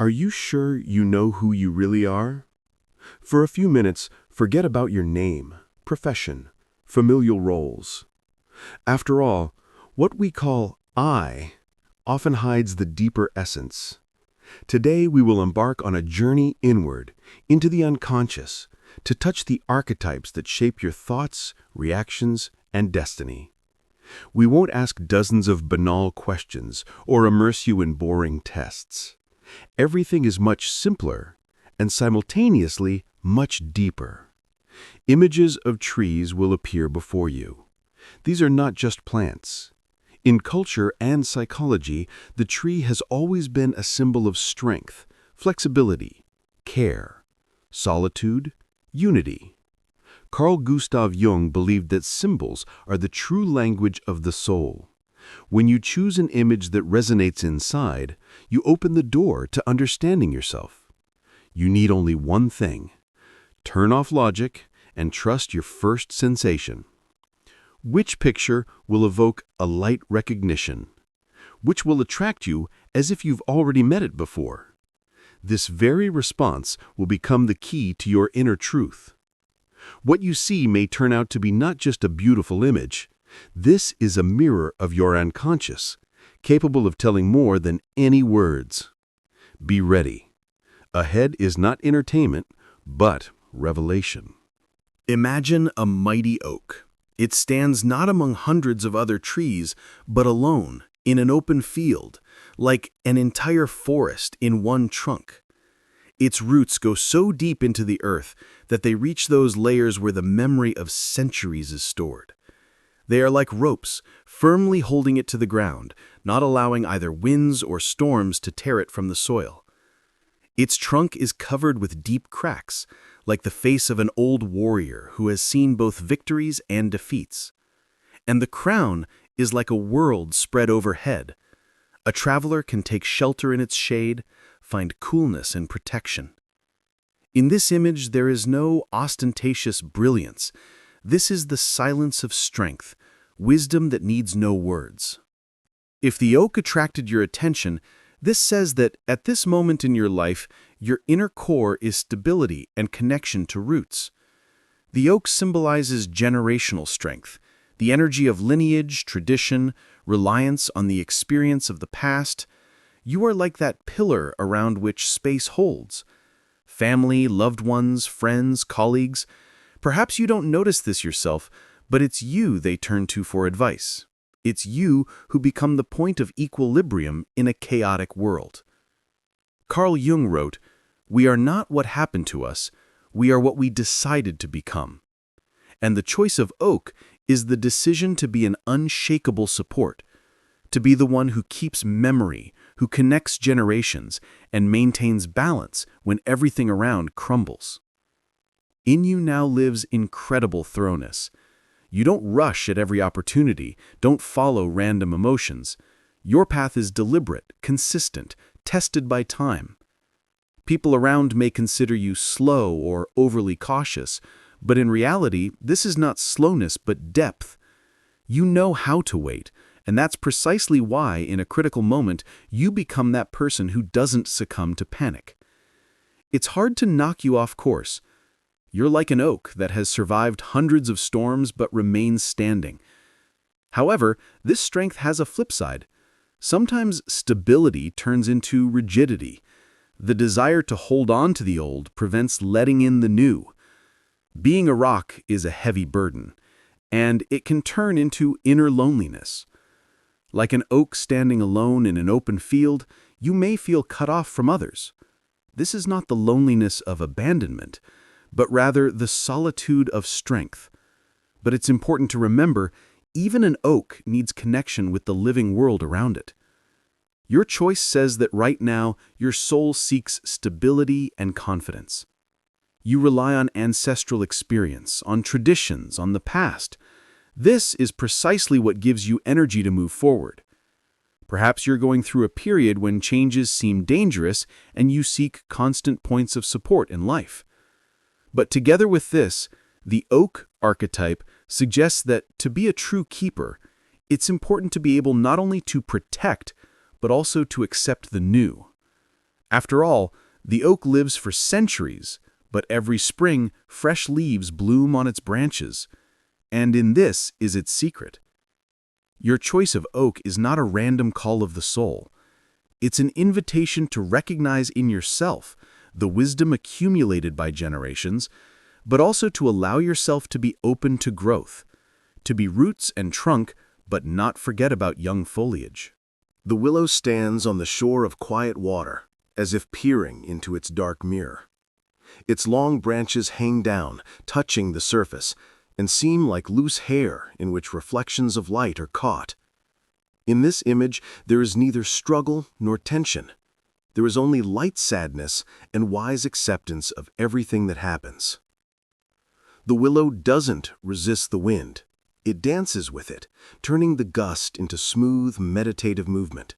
Are you sure you know who you really are? For a few minutes, forget about your name, profession, familial roles. After all, what we call I often hides the deeper essence. Today we will embark on a journey inward, into the unconscious, to touch the archetypes that shape your thoughts, reactions, and destiny. We won't ask dozens of banal questions or immerse you in boring tests. Everything is much simpler and simultaneously much deeper. Images of trees will appear before you. These are not just plants. In culture and psychology, the tree has always been a symbol of strength, flexibility, care, solitude, unity. Carl Gustav Jung believed that symbols are the true language of the soul. When you choose an image that resonates inside, you open the door to understanding yourself. You need only one thing: turn off logic and trust your first sensation. Which picture will evoke a light recognition? Which will attract you as if you've already met it before? This very response will become the key to your inner truth. What you see may turn out to be not just a beautiful image. This is a mirror of your unconscious, capable of telling more than any words. Be ready. Ahead is not entertainment, but revelation. Imagine a mighty oak. It stands not among hundreds of other trees, but alone, in an open field, like an entire forest in one trunk. Its roots go so deep into the earth that they reach those layers where the memory of centuries is stored. They are like ropes, firmly holding it to the ground, not allowing either winds or storms to tear it from the soil. Its trunk is covered with deep cracks, like the face of an old warrior who has seen both victories and defeats. And the crown is like a world spread overhead. A traveler can take shelter in its shade, find coolness and protection. In this image, there is no ostentatious brilliance. This is the silence of strength, wisdom that needs no words. If the oak attracted your attention, this says that at this moment in your life, your inner core is stability and connection to roots. The oak symbolizes generational strength, the energy of lineage, tradition, reliance on the experience of the past. You are like that pillar around which space holds. Family, loved ones, friends, colleagues. Perhaps you don't notice this yourself, but it's you they turn to for advice. It's you who become the point of equilibrium in a chaotic world. Carl Jung wrote, "We are not what happened to us, we are what we decided to become." And the choice of oak is the decision to be an unshakable support, to be the one who keeps memory, who connects generations, and maintains balance when everything around crumbles. In you now lives incredible thoroughness. You don't rush at every opportunity, don't follow random emotions. Your path is deliberate, consistent, tested by time. People around may consider you slow or overly cautious, but in reality, this is not slowness but depth. You know how to wait, and that's precisely why, in a critical moment, you become that person who doesn't succumb to panic. It's hard to knock you off course. You're like an oak that has survived hundreds of storms but remains standing. However, this strength has a flip side. Sometimes stability turns into rigidity. The desire to hold on to the old prevents letting in the new. Being a rock is a heavy burden, and it can turn into inner loneliness. Like an oak standing alone in an open field, you may feel cut off from others. This is not the loneliness of abandonment, but rather the solitude of strength. But it's important to remember, even an oak needs connection with the living world around it. Your choice says that right now, your soul seeks stability and confidence. You rely on ancestral experience, on traditions, on the past. This is precisely what gives you energy to move forward. Perhaps you're going through a period when changes seem dangerous and you seek constant points of support in life. But together with this, the oak archetype suggests that to be a true keeper, it's important to be able not only to protect, but also to accept the new. After all, the oak lives for centuries, but every spring, fresh leaves bloom on its branches. And in this is its secret. Your choice of oak is not a random call of the soul. It's an invitation to recognize in yourself the wisdom accumulated by generations, but also to allow yourself to be open to growth, to be roots and trunk, but not forget about young foliage. The willow stands on the shore of quiet water, as if peering into its dark mirror. Its long branches hang down, touching the surface, and seem like loose hair in which reflections of light are caught. In this image, there is neither struggle nor tension. There is only light sadness and wise acceptance of everything that happens. The willow doesn't resist the wind. It dances with it, turning the gust into smooth, meditative movement.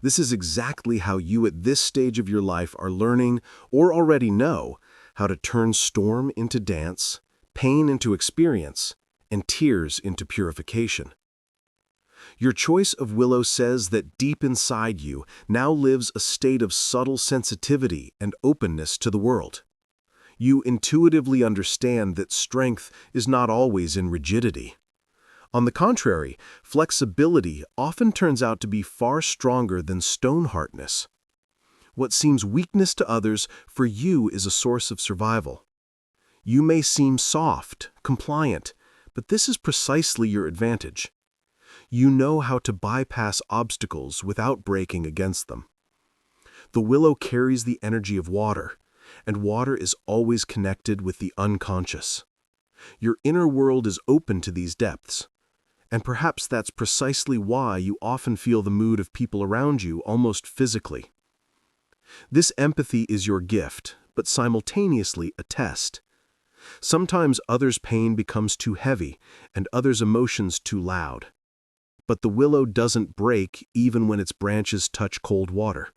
This is exactly how you at this stage of your life are learning, or already know, how to turn storm into dance, pain into experience, and tears into purification. Your choice of willow says that deep inside you now lives a state of subtle sensitivity and openness to the world. You intuitively understand that strength is not always in rigidity. On the contrary, flexibility often turns out to be far stronger than stone-hardness. What seems weakness to others, for you is a source of survival. You may seem soft, compliant, but this is precisely your advantage. You know how to bypass obstacles without breaking against them. The willow carries the energy of water, and water is always connected with the unconscious. Your inner world is open to these depths, and perhaps that's precisely why you often feel the mood of people around you almost physically. This empathy is your gift, but simultaneously a test. Sometimes others' pain becomes too heavy, and others' emotions too loud. But the willow doesn't break even when its branches touch cold water.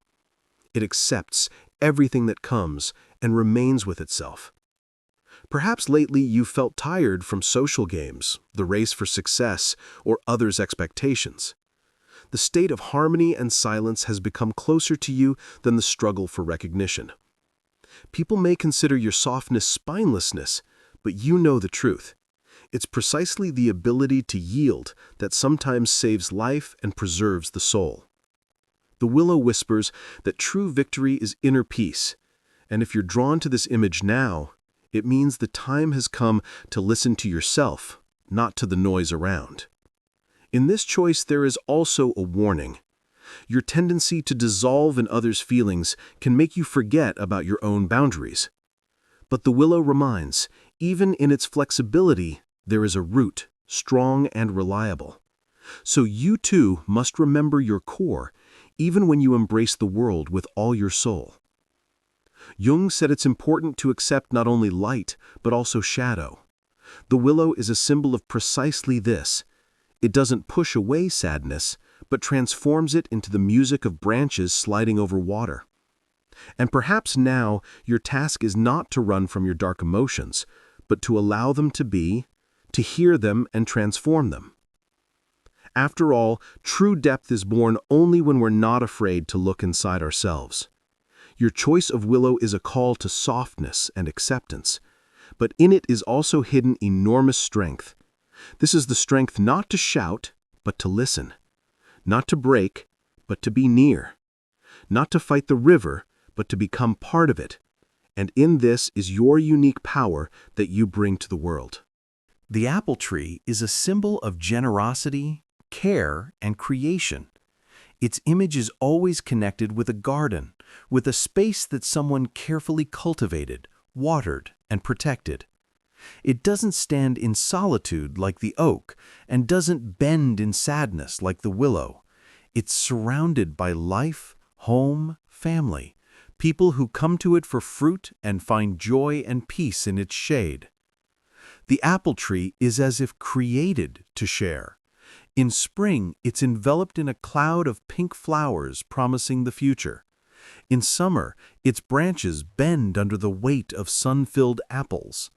It accepts everything that comes and remains with itself. Perhaps lately you felt tired from social games, the race for success, or others' expectations. The state of harmony and silence has become closer to you than the struggle for recognition. People may consider your softness spinelessness, but you know the truth. It's precisely the ability to yield that sometimes saves life and preserves the soul. The willow whispers that true victory is inner peace, and if you're drawn to this image now, it means the time has come to listen to yourself, not to the noise around. In this choice, there is also a warning. Your tendency to dissolve in others' feelings can make you forget about your own boundaries. But the willow reminds, even in its flexibility, there is a root, strong and reliable. So you too must remember your core, even when you embrace the world with all your soul. Jung said it's important to accept not only light, but also shadow. The willow is a symbol of precisely this. It doesn't push away sadness, but transforms it into the music of branches sliding over water. And perhaps now your task is not to run from your dark emotions, but to allow them to be, to hear them and transform them. After all, true depth is born only when we're not afraid to look inside ourselves. Your choice of willow is a call to softness and acceptance, but in it is also hidden enormous strength. This is the strength not to shout, but to listen, not to break, but to be near, not to fight the river, but to become part of it. And in this is your unique power that you bring to the world. The apple tree is a symbol of generosity, care, and creation. Its image is always connected with a garden, with a space that someone carefully cultivated, watered, and protected. It doesn't stand in solitude like the oak, and doesn't bend in sadness like the willow. It's surrounded by life, home, family, people who come to it for fruit and find joy and peace in its shade. The apple tree is as if created to share. In spring, it's enveloped in a cloud of pink flowers promising the future. In summer, its branches bend under the weight of sun-filled apples.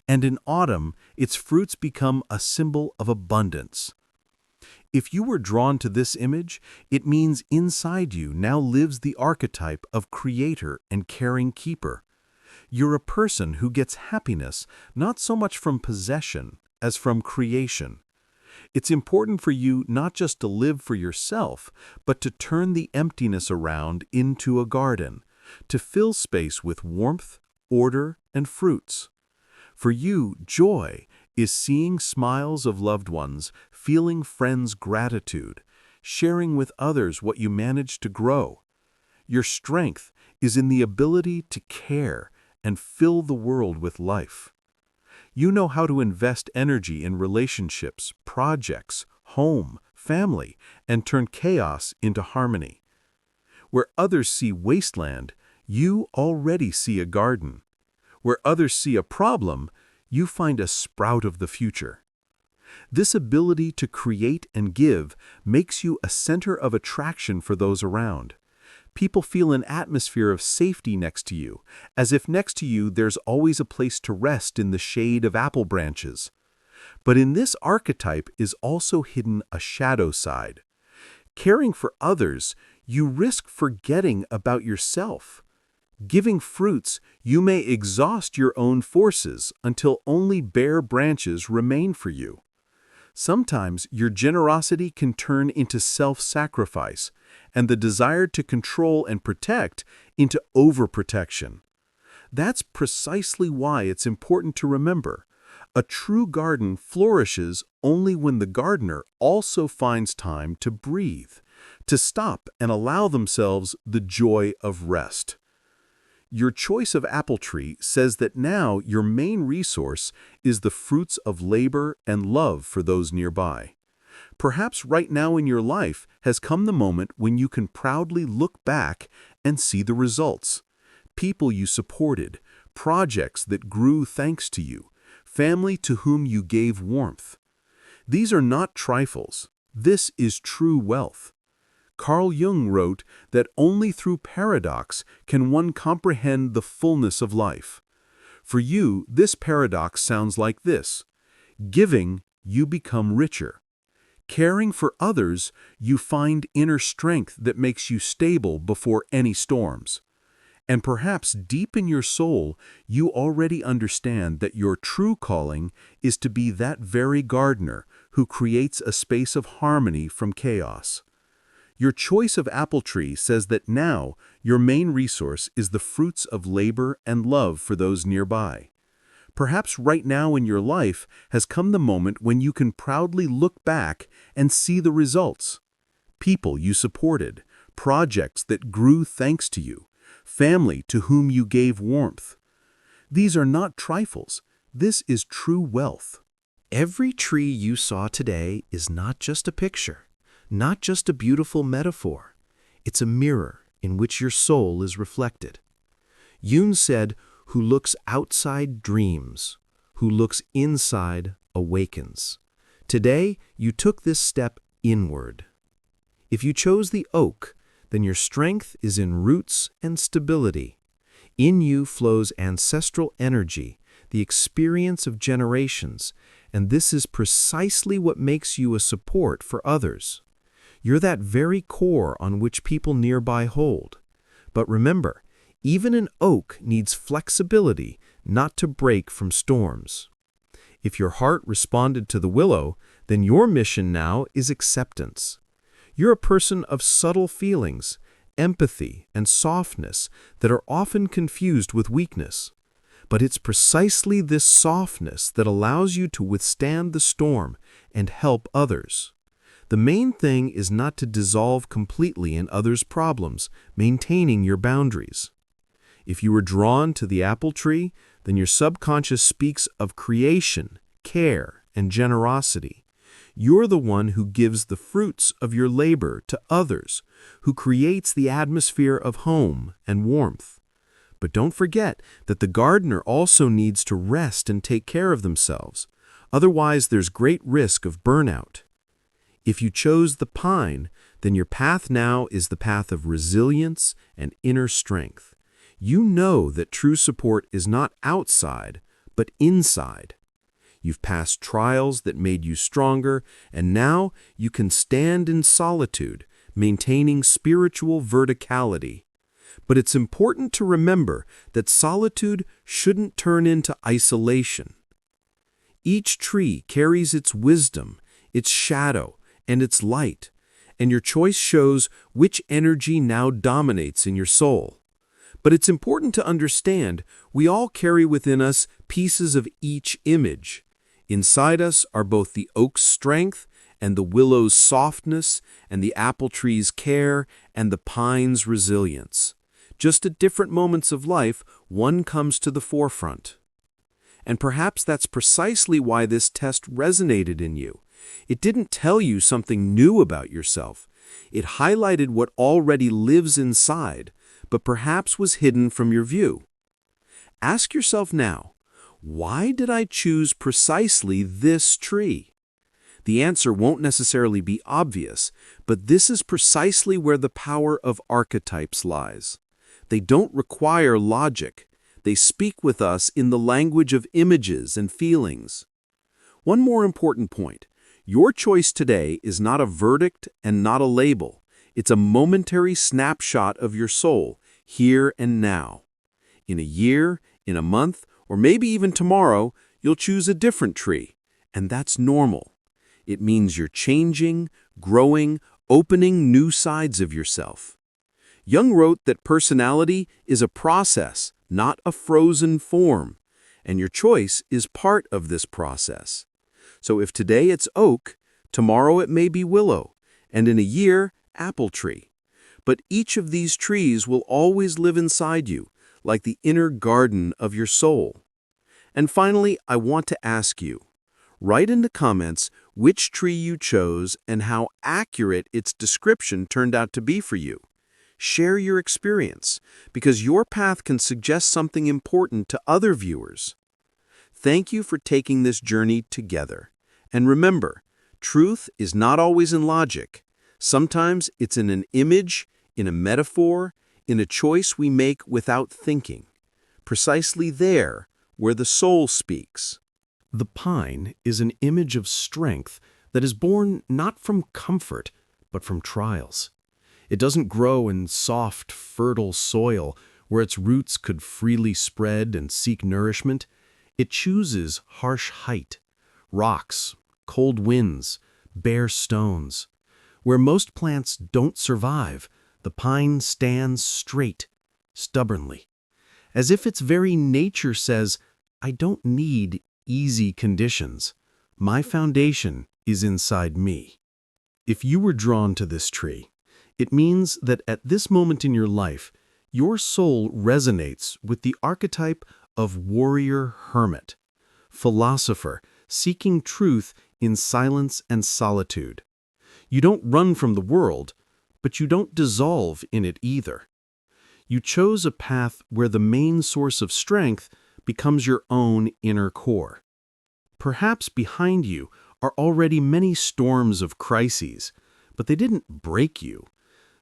And in autumn, its fruits become a symbol of abundance. If you were drawn to this image, it means inside you now lives the archetype of creator and caring keeper. You're a person who gets happiness not so much from possession as from creation. It's important for you not just to live for yourself, but to turn the emptiness around into a garden, to fill space with warmth, order, and fruits. For you, joy is seeing smiles of loved ones, feeling friends' gratitude, sharing with others what you managed to grow. Your strength is in the ability to care and fill the world with life. You know how to invest energy in relationships, projects, home, family, and turn chaos into harmony. Where others see wasteland, you already see a garden. Where others see a problem, you find a sprout of the future. This ability to create and give makes you a center of attraction for those around. People feel an atmosphere of safety next to you, as if next to you there's always a place to rest in the shade of apple branches. But in this archetype is also hidden a shadow side. Caring for others, you risk forgetting about yourself. Giving fruits, you may exhaust your own forces until only bare branches remain for you. Sometimes your generosity can turn into self-sacrifice, and the desire to control and protect into overprotection. That's precisely why it's important to remember, a true garden flourishes only when the gardener also finds time to breathe, to stop and allow themselves the joy of rest. Your choice of apple tree says that now your main resource is the fruits of labor and love for those nearby. Perhaps right now in your life has come the moment when you can proudly look back and see the results. People you supported, projects that grew thanks to you, family to whom you gave warmth. These are not trifles. This is true wealth. Carl Jung wrote that only through paradox can one comprehend the fullness of life. For you, this paradox sounds like this. Giving, you become richer. Caring for others, you find inner strength that makes you stable before any storms. And perhaps deep in your soul, you already understand that your true calling is to be that very gardener who creates a space of harmony from chaos. Your choice of apple tree says that now your main resource is the fruits of labor and love for those nearby. Perhaps right now in your life has come the moment when you can proudly look back and see the results. People you supported, projects that grew thanks to you, family to whom you gave warmth. These are not trifles. This is true wealth. Every tree you saw today is not just a picture, not just a beautiful metaphor. It's a mirror in which your soul is reflected. Jung said, "Who looks outside dreams, who looks inside awakens." Today, you took this step inward. If you chose the oak, then your strength is in roots and stability. In you flows ancestral energy, the experience of generations, and this is precisely what makes you a support for others. You're that very core on which people nearby hold. But remember, even an oak needs flexibility not to break from storms. If your heart responded to the willow, then your mission now is acceptance. You're a person of subtle feelings, empathy, and softness that are often confused with weakness. But it's precisely this softness that allows you to withstand the storm and help others. The main thing is not to dissolve completely in others' problems, maintaining your boundaries. If you were drawn to the apple tree, then your subconscious speaks of creation, care, and generosity. You're the one who gives the fruits of your labor to others, who creates the atmosphere of home and warmth. But don't forget that the gardener also needs to rest and take care of themselves. Otherwise, there's great risk of burnout. If you chose the pine, then your path now is the path of resilience and inner strength. You know that true support is not outside, but inside. You've passed trials that made you stronger, and now you can stand in solitude, maintaining spiritual verticality. But it's important to remember that solitude shouldn't turn into isolation. Each tree carries its wisdom, its shadow, and its light, and your choice shows which energy now dominates in your soul. But it's important to understand we all carry within us pieces of each image. Inside us are both the oak's strength and the willow's softness and the apple tree's care and the pine's resilience. Just at different moments of life, one comes to the forefront. And perhaps that's precisely why this test resonated in you. It didn't tell you something new about yourself. It highlighted what already lives inside, but perhaps was hidden from your view. Ask yourself now, why did I choose precisely this tree? The answer won't necessarily be obvious, but this is precisely where the power of archetypes lies. They don't require logic. They speak with us in the language of images and feelings. One more important point. Your choice today is not a verdict and not a label. It's a momentary snapshot of your soul, here and now. In a year, in a month, or maybe even tomorrow, you'll choose a different tree, and that's normal. It means you're changing, growing, opening new sides of yourself. Jung wrote that personality is a process, not a frozen form, and your choice is part of this process. So if today it's oak, tomorrow it may be willow, and in a year, apple tree. But each of these trees will always live inside you, like the inner garden of your soul. And finally, I want to ask you, write in the comments which tree you chose and how accurate its description turned out to be for you. Share your experience, because your path can suggest something important to other viewers. Thank you for taking this journey together. And remember, truth is not always in logic. Sometimes it's in an image, in a metaphor, in a choice we make without thinking. Precisely there, where the soul speaks. The pine is an image of strength that is born not from comfort, but from trials. It doesn't grow in soft, fertile soil where its roots could freely spread and seek nourishment. It chooses harsh height, rocks, cold winds, bare stones. Where most plants don't survive, the pine stands straight, stubbornly, as if its very nature says, I don't need easy conditions. My foundation is inside me. If you were drawn to this tree, it means that at this moment in your life, your soul resonates with the archetype of warrior-hermit, philosopher seeking truth in silence and solitude. You don't run from the world, but you don't dissolve in it either. You chose a path where the main source of strength becomes your own inner core. Perhaps behind you are already many storms of crises, but they didn't break you.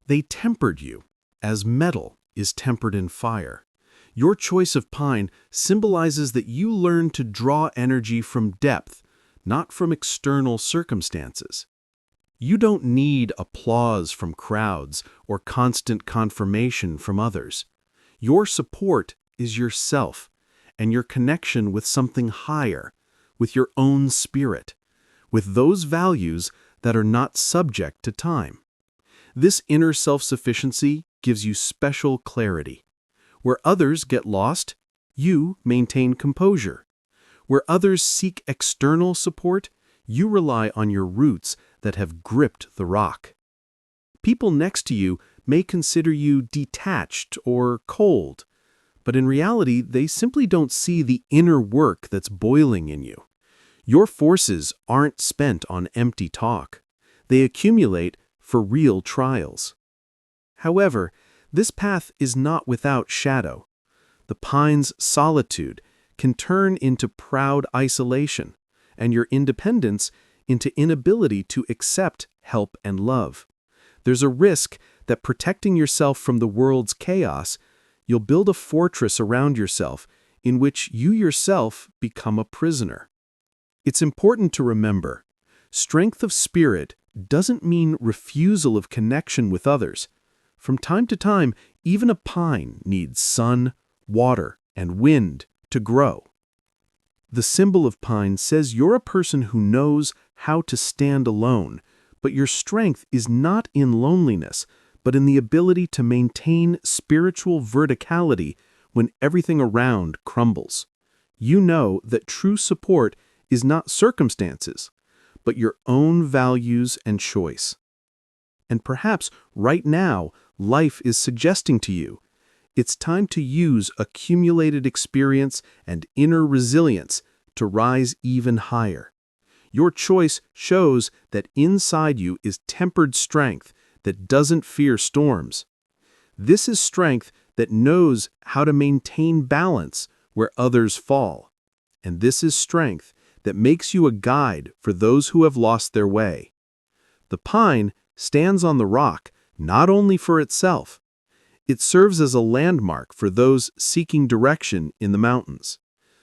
They tempered you, as metal is tempered in fire. Your choice of pine symbolizes that you learn to draw energy from depth, not from external circumstances. You don't need applause from crowds or constant confirmation from others. Your support is yourself and your connection with something higher, with your own spirit, with those values that are not subject to time. This inner self-sufficiency gives you special clarity. Where others get lost, you maintain composure. Where others seek external support, you rely on your roots that have gripped the rock. People next to you may consider you detached or cold, but in reality, they simply don't see the inner work that's boiling in you. Your forces aren't spent on empty talk. They accumulate for real trials. However, this path is not without shadow. The pine's solitude can turn into proud isolation, and your independence into inability to accept help and love. There's a risk that protecting yourself from the world's chaos, you'll build a fortress around yourself in which you yourself become a prisoner. It's important to remember, strength of spirit doesn't mean refusal of connection with others. From time to time, even a pine needs sun, water, and wind to grow. The symbol of pine says you're a person who knows how to stand alone, but your strength is not in loneliness, but in the ability to maintain spiritual verticality when everything around crumbles. You know that true support is not circumstances, but your own values and choice. And perhaps right now, life is suggesting to you, it's time to use accumulated experience and inner resilience to rise even higher. Your choice shows that inside you is tempered strength that doesn't fear storms. This is strength that knows how to maintain balance where others fall. And this is strength that makes you a guide for those who have lost their way. The pine stands on the rock not only for itself. It serves as a landmark for those seeking direction in the mountains.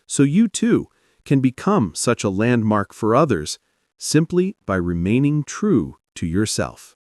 So you too can become such a landmark for others simply by remaining true to yourself.